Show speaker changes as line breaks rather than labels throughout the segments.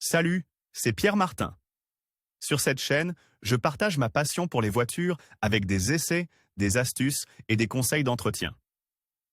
Salut, c'est Pierre Martin. Sur cette chaîne, je partage ma passion pour les voitures avec des essais, des astuces et des conseils d'entretien.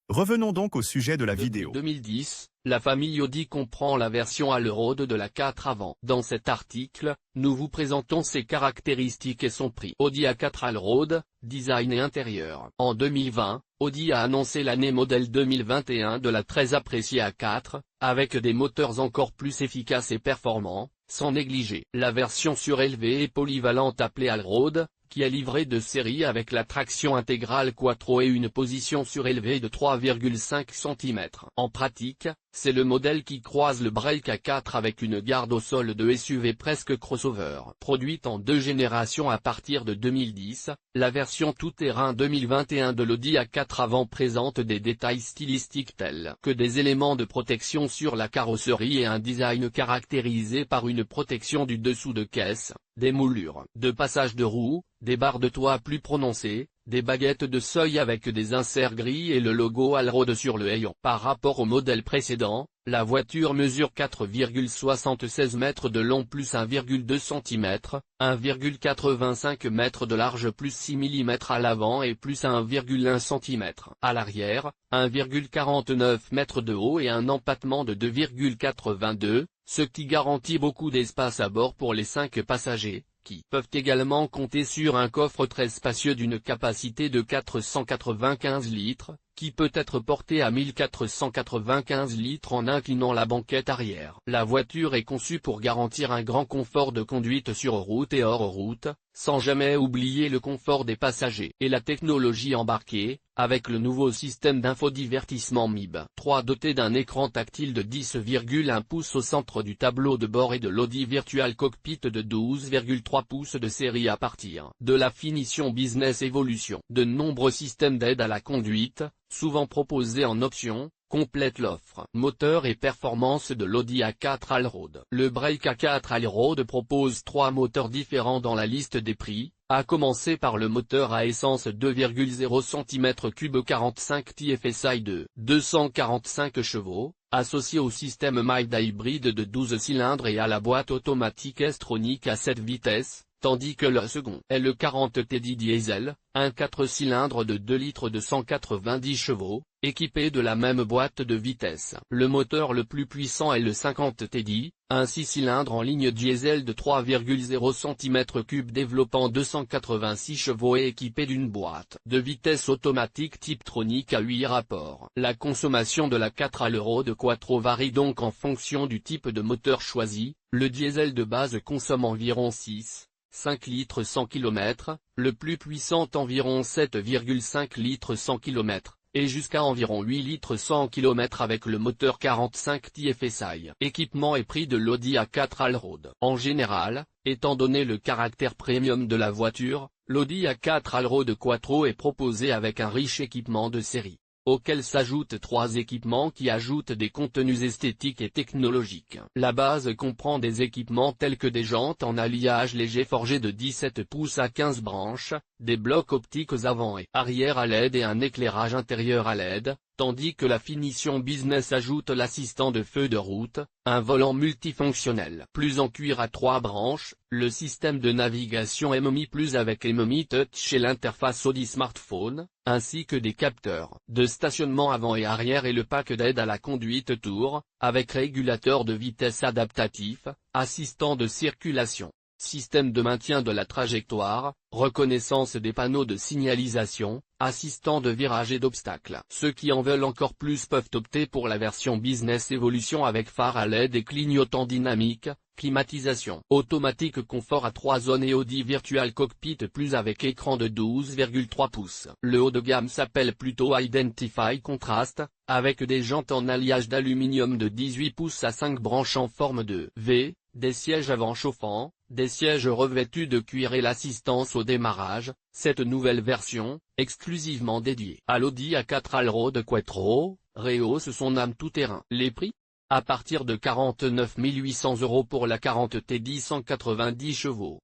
Revenons donc au sujet de la
Depuis
vidéo.
2010, la famille Audi comprend la version Allroad de la 4 avant. Dans cet article, nous vous présentons ses caractéristiques et son prix. Audi A4 Allroad, design et intérieur. En 2020, Audi a annoncé l'année modèle 2021 de la très appréciée A4, avec des moteurs encore plus efficaces et performants, sans négliger la version surélevée et polyvalente appelée Allroad, qui est livrée de série avec la traction intégrale Quattro et une position surélevée de 3,5 cm. En pratique, c'est le modèle qui croise le break A4 avec une garde au sol de SUV presque crossover. Produite en 2 générations à partir de 2010, la version tout-terrain 2021 de l'Audi A4 avant présente des détails stylistiques tels que des éléments de protection sur la carrosserie et un design caractérisé par une protection du dessous de caisse, des moulures de passage de roues, des barres de toit plus prononcées, des baguettes de seuil avec des inserts gris et le logo Allroad sur le hayon. Par rapport au modèle précédent, la voiture mesure 4,76 mètres de long plus 1,2 cm, 1,85 m de large plus 6 mm à l'avant et plus 1,1 cm à l'arrière, 1,49 m de haut et un empattement de 2,82, ce qui garantit beaucoup d'espace à bord pour les 5 passagers, qui peuvent également compter sur un coffre très spacieux d'une capacité de 495 litres, qui peut être porté à 1495 litres en inclinant la banquette arrière. La voiture est conçue pour garantir un grand confort de conduite sur route et hors route, sans jamais oublier le confort des passagers. Et la technologie embarquée, avec le nouveau système d'infodivertissement MIB 3 doté d'un écran tactile de 10,1 pouces au centre du tableau de bord et de l'Audi Virtual Cockpit de 12,3 pouces de série à partir de la finition Business Evolution. De nombreux systèmes d'aide à la conduite, souvent proposés en option, complètent l'offre. Moteur et performance de l'Audi A4 Allroad. Le Break A4 Allroad propose 3 moteurs différents dans la liste des prix, à commencer par le moteur à essence 2,0 cm3 45 TFSI de 245 chevaux, associé au système Mild hybride de 12 cylindres et à la boîte automatique S-Tronic à 7 vitesses, tandis que le second est le 40 TDI diesel, un 4 cylindres de 2 litres de 190 chevaux, équipé de la même boîte de vitesses. Le moteur le plus puissant est le 50 TDI, un 6 cylindres en ligne diesel de 3,0 cm3 développant 286 chevaux et équipé d'une boîte de vitesse automatique type Tronic à 8 rapports. La consommation de la 4 Allroad Quattro varie donc en fonction du type de moteur choisi. Le diesel de base consomme environ 5 litres 100 km, le plus puissant environ 7,5 litres 100 km, et jusqu'à environ 8 litres 100 km avec le moteur 45 TFSI. Équipement et prix de l'Audi A4 Allroad. En général, étant donné le caractère premium de la voiture, l'Audi A4 Allroad Quattro est proposé avec un riche équipement de série, auquel s'ajoutent 3 équipements qui ajoutent des contenus esthétiques et technologiques. La base comprend des équipements tels que des jantes en alliage léger forgées de 17 pouces à 15 branches, des blocs optiques avant et arrière à LED et un éclairage intérieur à LED, tandis que la finition business ajoute l'assistant de feu de route, un volant multifonctionnel plus en cuir à 3 branches, le système de navigation MMI Plus avec MMI Touch et l'interface Audi Smartphone, ainsi que des capteurs de stationnement avant et arrière et le pack d'aide à la conduite Tour, avec régulateur de vitesse adaptatif, assistant de circulation, système de maintien de la trajectoire, reconnaissance des panneaux de signalisation, assistant de virage et d'obstacles. Ceux qui en veulent encore plus peuvent opter pour la version Business Evolution avec phare à LED et clignotants dynamiques, climatisation automatique confort à 3 zones et Audi Virtual Cockpit Plus avec écran de 12,3 pouces. Le haut de gamme s'appelle plutôt Identify Contrast, avec des jantes en alliage d'aluminium de 18 pouces à 5 branches en forme de V, des sièges avant chauffants, des sièges revêtus de cuir et l'assistance au démarrage. Cette nouvelle version, exclusivement dédiée à l'Audi A4 Allroad Quattro, rehausse son âme tout-terrain. Les prix ? À partir de 49 800 € pour la 40 TDI 190 chevaux.